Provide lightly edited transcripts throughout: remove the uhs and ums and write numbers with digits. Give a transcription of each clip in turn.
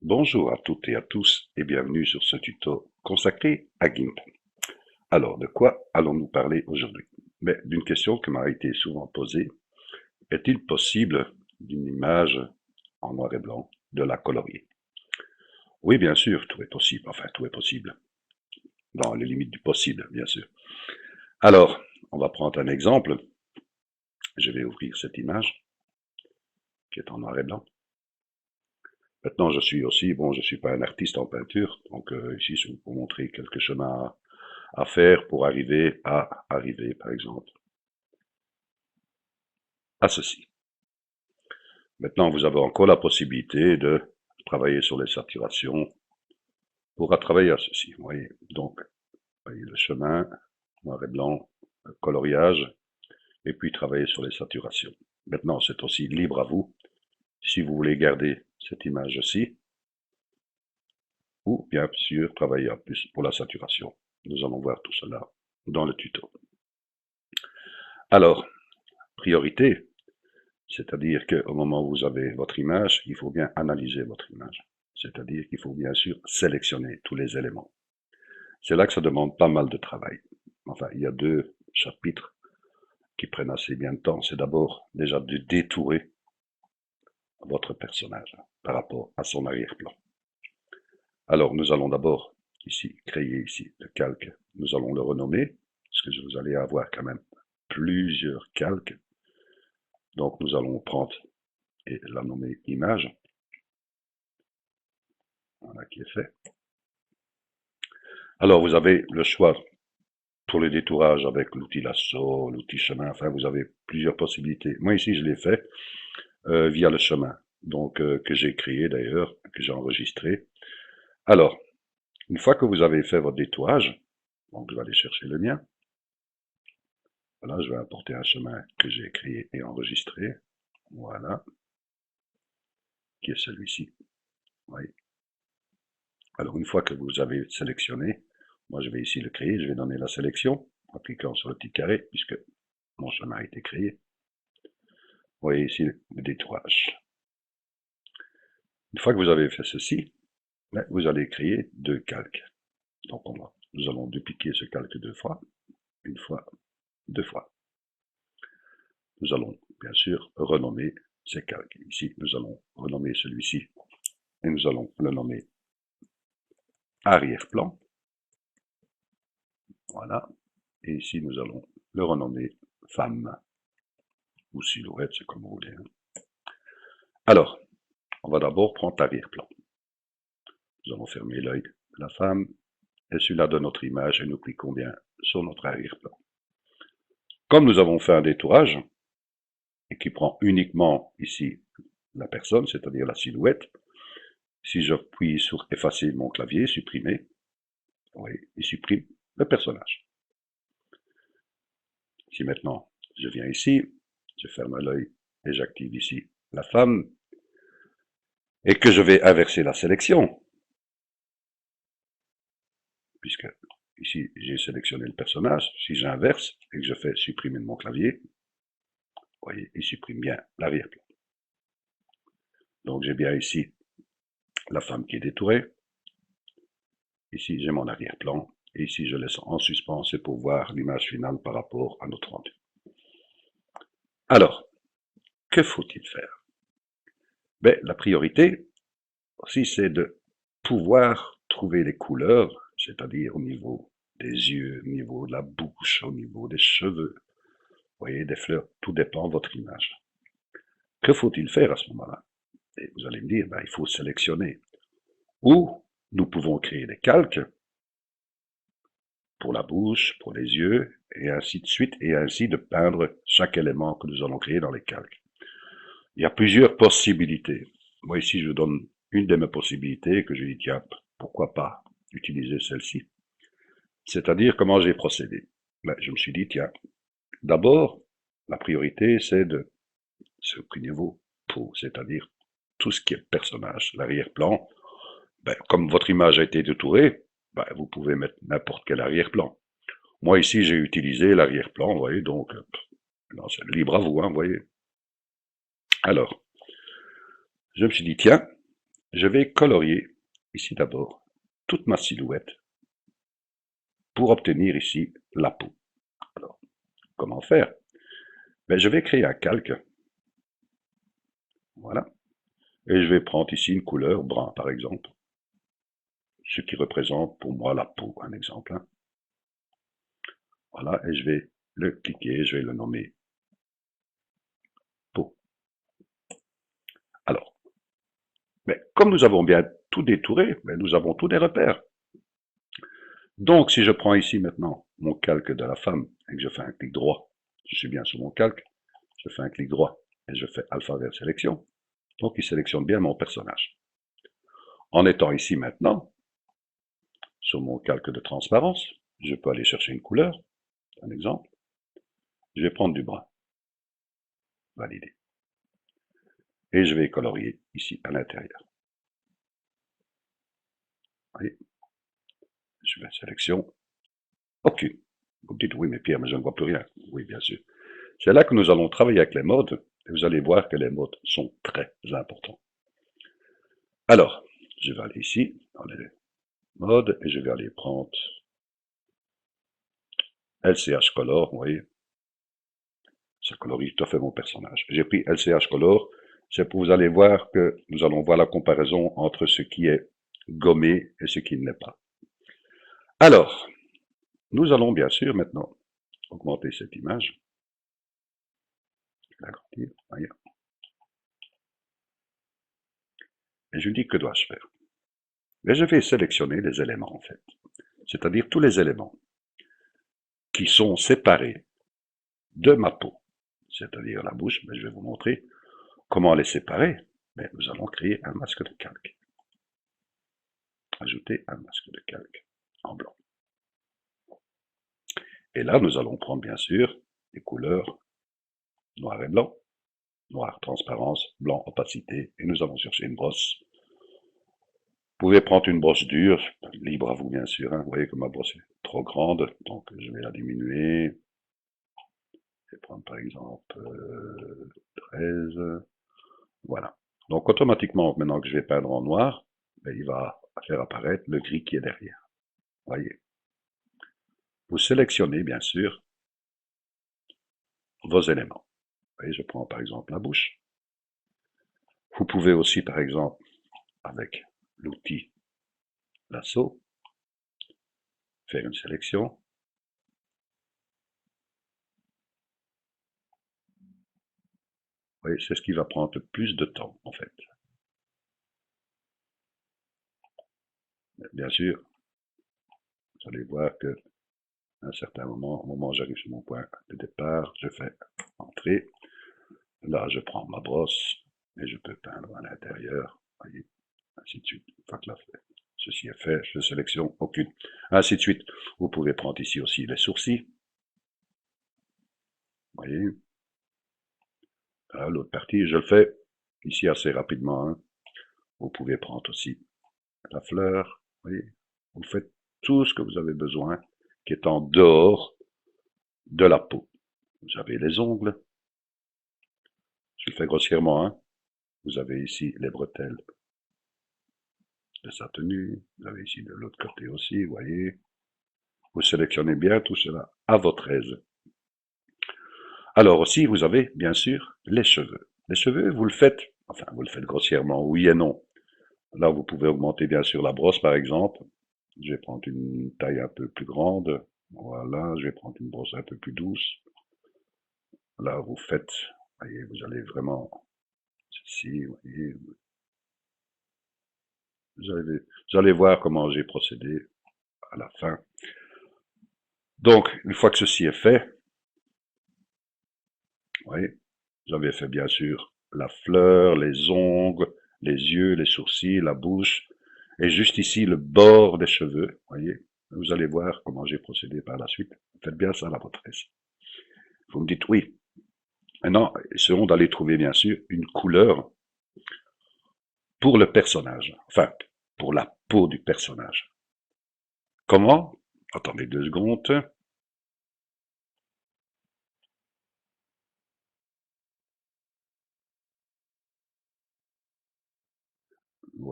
Bonjour à toutes et à tous et bienvenue sur ce tuto consacré à GIMP. Alors, de quoi allons-nous parler aujourd'hui? D'une question qui m'a été souvent posée. Est-il possible d'une image en noir et blanc de la colorier? Oui, bien sûr, tout est possible. Enfin, tout est possible. Dans les limites du possible, bien sûr. Alors, on va prendre un exemple. Je vais ouvrir cette image qui est en noir et blanc. Maintenant, je suis pas un artiste en peinture, donc ici, je vais vous montrer quelques chemins à faire pour arriver, par exemple, à ceci. Maintenant, vous avez encore la possibilité de travailler sur les saturations pour travailler à ceci. Vous voyez, donc, vous voyez le chemin, noir et blanc, coloriage, et puis travailler sur les saturations. Maintenant, c'est aussi libre à vous, si vous voulez garder cette image-ci, ou bien sûr travailler en plus pour la saturation. Nous allons voir tout cela dans le tuto. Alors, priorité, c'est-à-dire qu'au moment où vous avez votre image, il faut bien analyser votre image. C'est-à-dire qu'il faut bien sûr sélectionner tous les éléments. C'est là que ça demande pas mal de travail. Enfin, il y a deux chapitres qui prennent assez bien de temps. C'est d'abord déjà de détourer votre personnage par rapport à son arrière-plan. Alors, nous allons d'abord ici créer ici le calque. Nous allons le renommer, parce que vous allez avoir quand même plusieurs calques. Donc, nous allons prendre et la nommer image. Voilà qui est fait. Alors, vous avez le choix pour le détourage avec l'outil lasso, l'outil chemin, enfin, vous avez plusieurs possibilités. Moi, ici, je l'ai fait via le chemin, donc que j'ai créé d'ailleurs, que j'ai enregistré. Alors, une fois que vous avez fait votre détourage, donc je vais aller chercher le mien. Voilà, je vais importer un chemin que j'ai créé et enregistré. Voilà, qui est celui-ci. Oui. Alors, une fois que vous avez sélectionné, moi je vais ici le créer, je vais donner la sélection, en cliquant sur le petit carré, puisque mon chemin a été créé. Vous voyez ici le détourage. Une fois que vous avez fait ceci, vous allez créer deux calques. Donc nous allons dupliquer ce calque deux fois, une fois, deux fois. Nous allons bien sûr renommer ces calques. Ici, nous allons renommer celui-ci et nous allons le nommer arrière-plan. Voilà. Et ici, nous allons le renommer femme ou silhouette, c'est comme vous voulez. Alors, on va d'abord prendre l'arrière-plan. Nous allons fermer l'œil de la femme et celui-là de notre image et nous cliquons bien sur notre arrière-plan. Comme nous avons fait un détourage, et qui prend uniquement ici la personne, c'est-à-dire la silhouette, si j'appuie sur effacer mon clavier, supprimer, oui, il supprime le personnage. Si maintenant je viens ici, je ferme l'œil et j'active ici la femme, et que je vais inverser la sélection, puisque ici j'ai sélectionné le personnage, si j'inverse et que je fais supprimer de mon clavier, vous voyez, il supprime bien l'arrière-plan. Donc j'ai bien ici la femme qui est détourée, ici j'ai mon arrière-plan, et ici je laisse en suspens, c'est pour voir l'image finale par rapport à notre rendu. Alors, que faut-il faire? La priorité aussi, c'est de pouvoir trouver les couleurs, c'est-à-dire au niveau des yeux, au niveau de la bouche, au niveau des cheveux, vous voyez, des fleurs, tout dépend de votre image. Que faut-il faire à ce moment-là? Et vous allez me dire, il faut sélectionner. Ou nous pouvons créer des calques pour la bouche, pour les yeux, et ainsi de suite, et ainsi de peindre chaque élément que nous allons créer dans les calques. Il y a plusieurs possibilités. Moi ici, je donne une de mes possibilités que je dis, tiens, pourquoi pas utiliser celle-ci. C'est-à-dire comment j'ai procédé. Je me suis dit, tiens, d'abord, la priorité, c'est de ce niveau peau, c'est-à-dire tout ce qui est personnage, l'arrière-plan. Comme votre image a été détourée, vous pouvez mettre n'importe quel arrière-plan. Moi ici, j'ai utilisé l'arrière-plan, vous voyez, donc c'est libre à vous, vous voyez. Alors, je me suis dit, tiens, je vais colorier ici d'abord toute ma silhouette pour obtenir ici la peau. Alors, comment faire? Ben, je vais créer un calque. Voilà. Et je vais prendre ici une couleur brun, par exemple. Ce qui représente pour moi la peau, un exemple. Hein. Voilà, et je vais le cliquer, je vais le nommer peau. Alors, mais comme nous avons bien tout détouré, ben nous avons tous des repères. Donc, si je prends ici maintenant mon calque de la femme et que je fais un clic droit, je suis bien sur mon calque, je fais un clic droit et je fais alpha vers sélection. Donc, il sélectionne bien mon personnage. En étant ici maintenant, sur mon calque de transparence, je peux aller chercher une couleur, un exemple. Je vais prendre du brun, valider. Et je vais colorier ici à l'intérieur. Voyez, je fais sélection, aucune. Vous me dites, oui, mais Pierre, mais je ne vois plus rien. Oui, bien sûr. C'est là que nous allons travailler avec les modes, et vous allez voir que les modes sont très importants. Alors, je vais aller ici, dans les modes, et je vais aller prendre LCH Color, vous voyez, ça colorie tout à fait mon personnage. J'ai pris LCH Color, c'est pour vous allez voir que nous allons voir la comparaison entre ce qui est gommé et ce qui ne l'est pas. Alors, nous allons bien sûr maintenant augmenter cette image, l'agrandir, voyez. Et je dis que dois-je faire? Mais je vais sélectionner les éléments en fait, c'est-à-dire tous les éléments qui sont séparés de ma peau, c'est-à-dire la bouche, mais je vais vous montrer comment les séparer. Mais nous allons créer un masque de calque. Ajouter un masque de calque en blanc. Et là, nous allons prendre bien sûr les couleurs noir et blanc, noir transparence, blanc opacité, et nous allons chercher une brosse. Vous pouvez prendre une brosse dure, libre à vous bien sûr, hein. Vous voyez que ma brosse est trop grande, donc je vais la diminuer. Je vais prendre par exemple 13, voilà. Donc automatiquement, maintenant que je vais peindre en noir, ben, il va faire apparaître le gris qui est derrière. Voyez. Vous sélectionnez bien sûr vos éléments. Vous voyez, je prends par exemple la bouche. Vous pouvez aussi par exemple, avec l'outil lasso, faire une sélection. Vous voyez, c'est ce qui va prendre le plus de temps en fait. Bien sûr, vous allez voir que à un certain moment, au moment où j'arrive sur mon point de départ, je fais entrer. Là, je prends ma brosse et je peux peindre à l'intérieur. Voyez, ainsi de suite. Une fois que ceci est fait, je sélectionne aucune. Ainsi de suite. Vous pouvez prendre ici aussi les sourcils. Voyez. L'autre partie, je le fais ici assez rapidement. Hein. Vous pouvez prendre aussi la fleur. Voyez. Vous faites tout ce que vous avez besoin qui est en dehors de la peau. Vous avez les ongles. Je le fais grossièrement. Hein. Vous avez ici les bretelles de sa tenue. Vous avez ici de l'autre côté aussi, vous voyez. Vous sélectionnez bien tout cela à votre aise. Alors aussi, vous avez bien sûr les cheveux. Les cheveux, vous le faites, enfin vous le faites grossièrement, oui et non. Là, vous pouvez augmenter bien sûr la brosse par exemple. Je vais prendre une taille un peu plus grande. Voilà, je vais prendre une brosse un peu plus douce. Là, vous faites, voyez, vous allez vraiment, ceci, voyez, vous allez voir comment j'ai procédé à la fin. Donc, une fois que ceci est fait, vous voyez, j'avais fait bien sûr la fleur, les ongles, les yeux, les sourcils, la bouche, et juste ici le bord des cheveux, voyez. Vous allez voir comment j'ai procédé par la suite. Faites bien ça à votre aise. Vous me dites oui. Maintenant, essayons d'aller trouver bien sûr une couleur pour le personnage, enfin pour la peau du personnage. Comment? Attendez 2 secondes.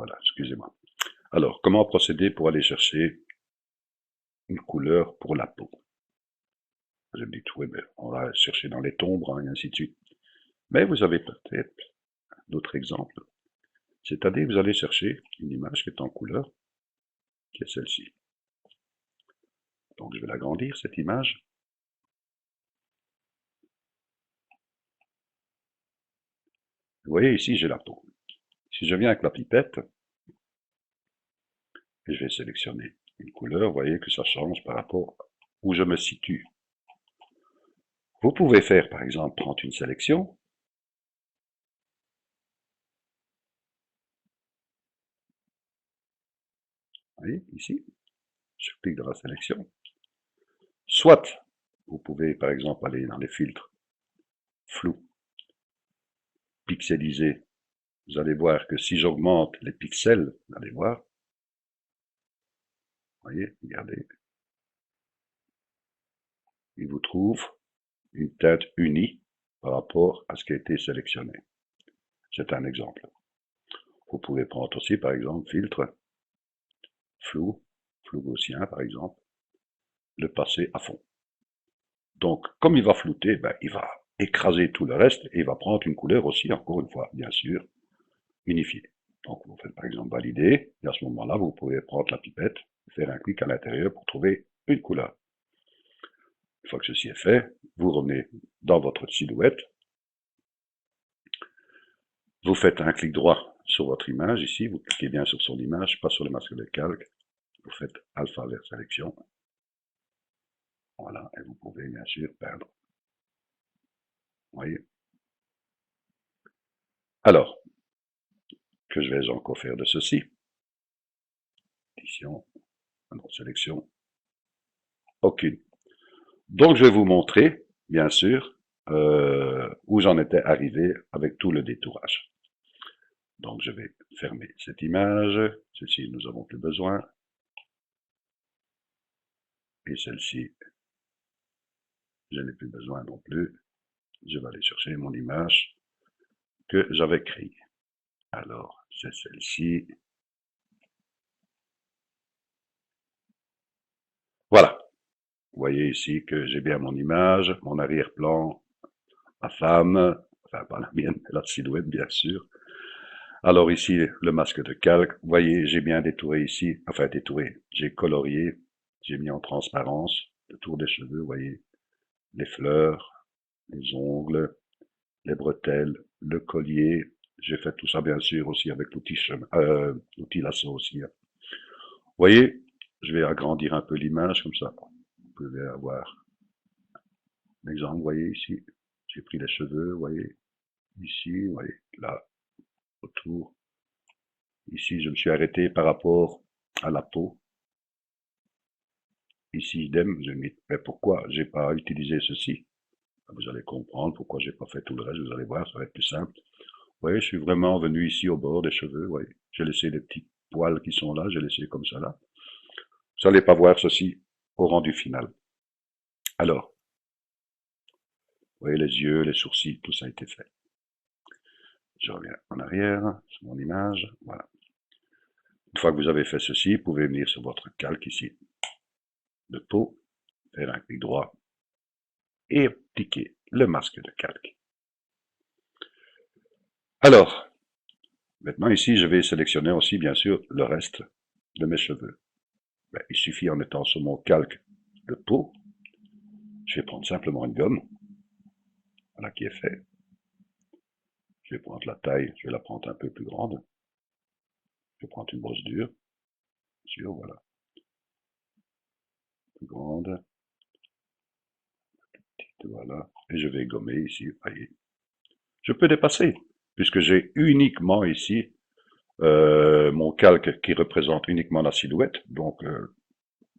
voilà, excusez-moi. Alors, comment procéder pour aller chercher une couleur pour la peau? Vous me dites, oui, ben, on va chercher dans les tombres, hein, et ainsi de suite. Mais vous avez peut-être d'autres exemples. C'est-à-dire, vous allez chercher une image qui est en couleur, qui est celle-ci. Donc, je vais l'agrandir, cette image. Vous voyez, ici, j'ai la peau. Si je viens avec la pipette, et je vais sélectionner une couleur, vous voyez que ça change par rapport où je me situe. Vous pouvez faire, par exemple, prendre une sélection. Vous voyez, ici, je clique dans la sélection. Soit, vous pouvez, par exemple, aller dans les filtres, flou, pixelisé. Vous allez voir que si j'augmente les pixels, vous allez voir, vous voyez, regardez, il vous trouve une teinte unie par rapport à ce qui a été sélectionné. C'est un exemple. Vous pouvez prendre aussi, par exemple, filtre, flou, flou gaussien, par exemple, le passer à fond. Donc, comme il va flouter, ben, il va écraser tout le reste et il va prendre une couleur aussi, encore une fois, bien sûr, unifiée. Donc, vous faites par exemple valider, et à ce moment-là, vous pouvez prendre la pipette, faire un clic à l'intérieur pour trouver une couleur. Une fois que ceci est fait, vous revenez dans votre silhouette, vous faites un clic droit sur votre image ici, vous cliquez bien sur son image, pas sur le masque de calque, vous faites alpha vers sélection, voilà, et vous pouvez bien sûr perdre. Vous voyez. Alors, que je vais encore faire de ceci? Édition, non, sélection, aucune. Donc je vais vous montrer, bien sûr, où j'en étais arrivé avec tout le détourage. Donc je vais fermer cette image, celle-ci nous avons plus besoin, et celle-ci, je n'ai plus besoin non plus. Je vais aller chercher mon image que j'avais créée. Alors, c'est celle-ci. Voilà. Vous voyez ici que j'ai bien mon image, mon arrière-plan, ma femme, enfin pas la mienne, mais la silhouette bien sûr. Alors ici, le masque de calque, vous voyez, j'ai bien détouré ici, enfin détouré, j'ai colorié, j'ai mis en transparence le tour des cheveux, vous voyez, les fleurs, les ongles, les bretelles, le collier. J'ai fait tout ça bien sûr aussi avec l'outil lasso aussi. Vous voyez, je vais agrandir un peu l'image comme ça. Vous pouvez avoir un exemple, vous voyez ici, j'ai pris les cheveux, vous voyez, ici, vous voyez, là, autour. Ici, je me suis arrêté par rapport à la peau. Ici, idem, je me dis, mais pourquoi j'ai pas utilisé ceci? Vous allez comprendre pourquoi j'ai pas fait tout le reste, vous allez voir, ça va être plus simple. Vous voyez, je suis vraiment venu ici au bord des cheveux, vous voyez. J'ai laissé les petits poils qui sont là, j'ai laissé comme ça là. Vous n'allez pas voir ceci au rendu final. Alors, vous voyez les yeux, les sourcils, tout ça a été fait. Je reviens en arrière, sur mon image, voilà. Une fois que vous avez fait ceci, vous pouvez venir sur votre calque ici, de peau, faire un clic droit et appliquer le masque de calque. Alors, maintenant ici, je vais sélectionner aussi bien sûr le reste de mes cheveux. Ben, il suffit en étant sur mon calque de peau, je vais prendre simplement une gomme, voilà qui est fait. Je vais prendre la taille, je vais la prendre un peu plus grande. Je vais prendre une brosse dure, sûr, voilà, plus grande, petite, voilà, et je vais gommer ici, voyez. Je peux dépasser, puisque j'ai uniquement ici mon calque qui représente uniquement la silhouette, donc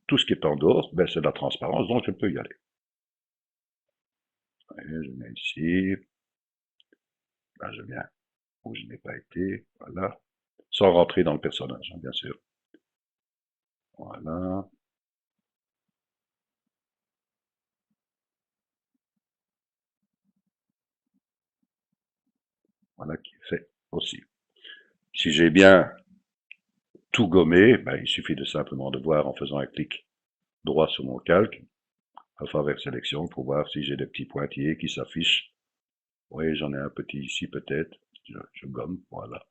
tout ce qui est en dehors, ben, c'est de la transparence, donc je peux y aller. Et je mets ici, là je viens où je n'ai pas été, voilà, sans rentrer dans le personnage, hein, bien sûr. Voilà. Voilà qui est fait aussi. Si j'ai bien tout gommer, ben, il suffit de simplement de voir en faisant un clic droit sur mon calque, alpha vers sélection, pour voir si j'ai des petits pointillés qui s'affichent. Oui, j'en ai un petit ici peut-être, je gomme, voilà.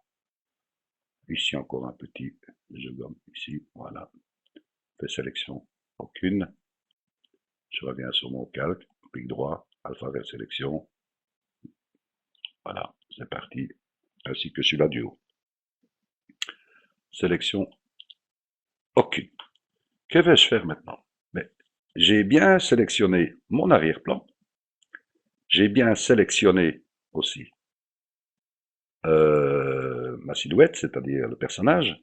Ici encore un petit, je gomme ici, voilà. Fais sélection, aucune. Je reviens sur mon calque, clic droit, alpha vers sélection. Voilà, c'est parti. Ainsi que celui-là du haut. Sélection, aucune. Que vais-je faire maintenant? Mais j'ai bien sélectionné mon arrière-plan. J'ai bien sélectionné aussi ma silhouette, c'est-à-dire le personnage.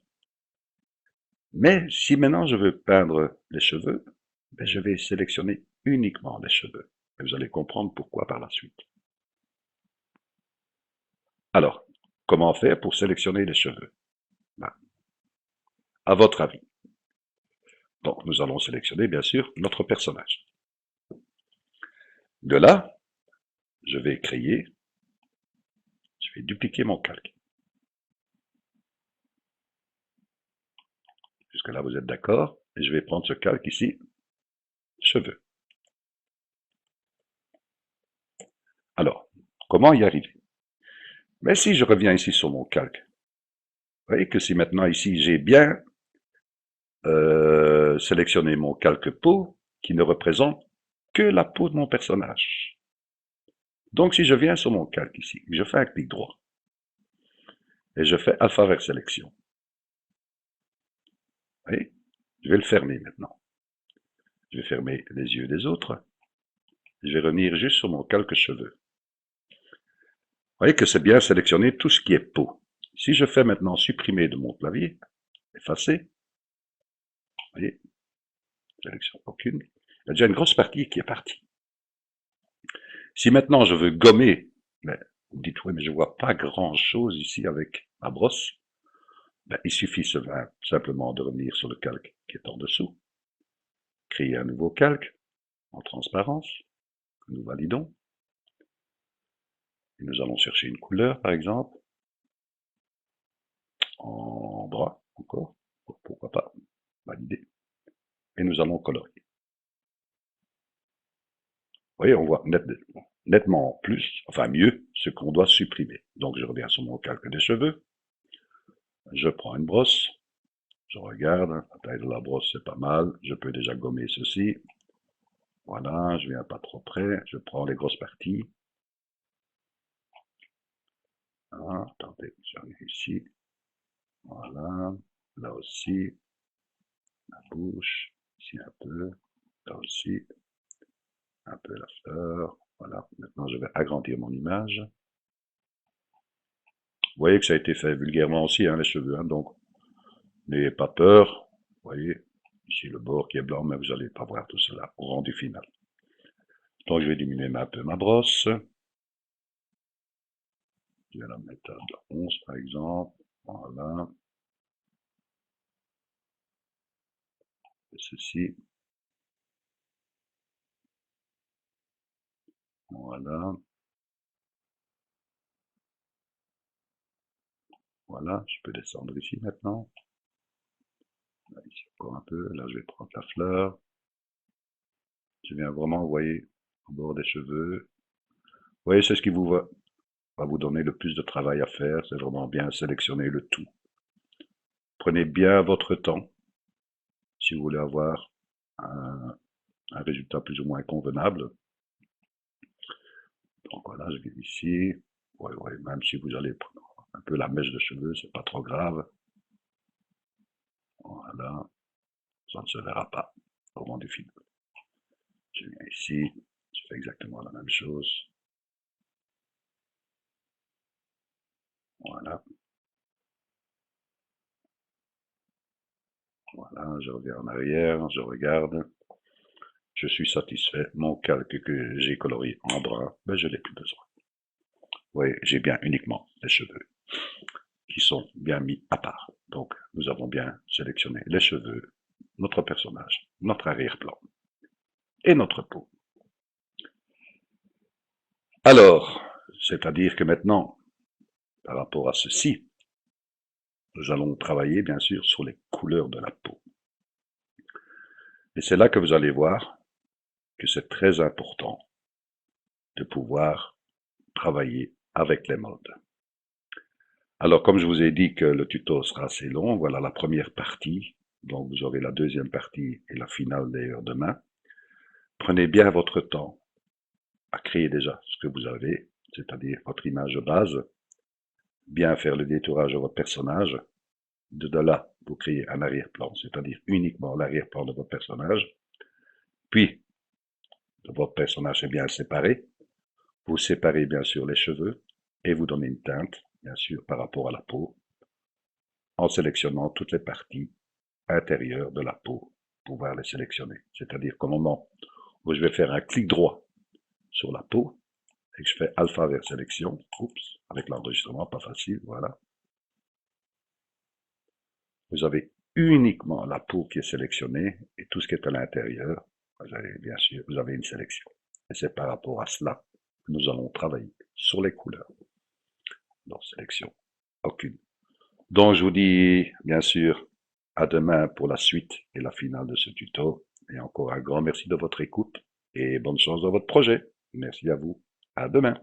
Mais si maintenant je veux peindre les cheveux, ben je vais sélectionner uniquement les cheveux. Et vous allez comprendre pourquoi par la suite. Alors, comment faire pour sélectionner les cheveux? Ben, à votre avis. Donc, nous allons sélectionner, bien sûr, notre personnage. De là, je vais créer, je vais dupliquer mon calque. Jusque-là, vous êtes d'accord? Et je vais prendre ce calque ici, cheveux. Alors, comment y arriver? Mais si je reviens ici sur mon calque, vous voyez que si maintenant ici j'ai bien sélectionné mon calque peau qui ne représente que la peau de mon personnage. Donc si je viens sur mon calque ici, je fais un clic droit et je fais alpha vers sélection. Vous voyez? Je vais le fermer maintenant. Je vais fermer les yeux des autres. Je vais revenir juste sur mon calque cheveux. Vous voyez que c'est bien sélectionné tout ce qui est peau. Si je fais maintenant supprimer de mon clavier, effacer, vous voyez, sélection aucune, il y a déjà une grosse partie qui est partie. Si maintenant je veux gommer, mais vous dites, oui, mais je vois pas grand chose ici avec ma brosse, ben, il suffit simplement de revenir sur le calque qui est en dessous, créer un nouveau calque en transparence, que nous validons, et nous allons chercher une couleur par exemple, en bras encore, pourquoi pas, valider, et nous allons colorier. Vous voyez, on voit nettement plus, enfin mieux, ce qu'on doit supprimer. Donc je reviens sur mon calque des cheveux, je prends une brosse, je regarde, la taille de la brosse c'est pas mal, je peux déjà gommer ceci. Voilà, je viens pas trop près, je prends les grosses parties. Ah, attendez, j'arrive ici. Voilà, là aussi, la bouche, ici un peu, là aussi, un peu la fleur. Voilà, maintenant je vais agrandir mon image. Vous voyez que ça a été fait vulgairement aussi, hein, les cheveux, hein, donc n'ayez pas peur. Vous voyez, ici le bord qui est blanc, mais vous n'allez pas voir tout cela au rendu final. Donc je vais diminuer un peu ma brosse. Je vais la mettre à 11 par exemple. Voilà. Et ceci. Voilà. Voilà. Je peux descendre ici maintenant. Là, ici encore un peu. Là, je vais prendre la fleur. Je viens vraiment, vous voyez, au bord des cheveux. Vous voyez, c'est ce qui va vous donner le plus de travail à faire. C'est vraiment bien sélectionner le tout. Prenez bien votre temps si vous voulez avoir un résultat plus ou moins convenable. Donc voilà, je viens ici. Ouais, même si vous allez prendre un peu la mèche de cheveux, c'est pas trop grave. Voilà, ça ne se verra pas au moment du film. Je viens ici, je fais exactement la même chose. Voilà. Voilà, je reviens en arrière, je regarde. Je suis satisfait. Mon calque que j'ai colorié en brun, ben je n'ai plus besoin. Vous voyez, j'ai bien uniquement les cheveux qui sont bien mis à part. Donc, nous avons bien sélectionné les cheveux, notre personnage, notre arrière-plan et notre peau. Alors, c'est-à-dire que maintenant, par rapport à ceci, nous allons travailler bien sûr sur les couleurs de la peau. Et c'est là que vous allez voir que c'est très important de pouvoir travailler avec les modes. Alors, comme je vous ai dit que le tuto sera assez long, voilà la première partie. Donc, vous aurez la deuxième partie et la finale d'ailleurs demain. Prenez bien votre temps à créer déjà ce que vous avez, c'est-à-dire votre image de base, bien faire le détourage de votre personnage. De là, vous créez un arrière-plan, c'est-à-dire uniquement l'arrière-plan de votre personnage. Puis, votre personnage est bien séparé. Vous séparez bien sûr les cheveux et vous donnez une teinte, bien sûr, par rapport à la peau, en sélectionnant toutes les parties intérieures de la peau, pour pouvoir les sélectionner. C'est-à-dire qu'au moment où je vais faire un clic droit sur la peau, et que je fais alpha vers sélection, oups, avec l'enregistrement, pas facile, voilà. Vous avez uniquement la peau qui est sélectionnée et tout ce qui est à l'intérieur, bien sûr, vous avez une sélection. Et c'est par rapport à cela que nous allons travailler sur les couleurs. Donc, sélection, aucune. Donc, je vous dis, bien sûr, à demain pour la suite et la finale de ce tuto. Et encore un grand merci de votre écoute et bonne chance dans votre projet. Merci à vous. À demain.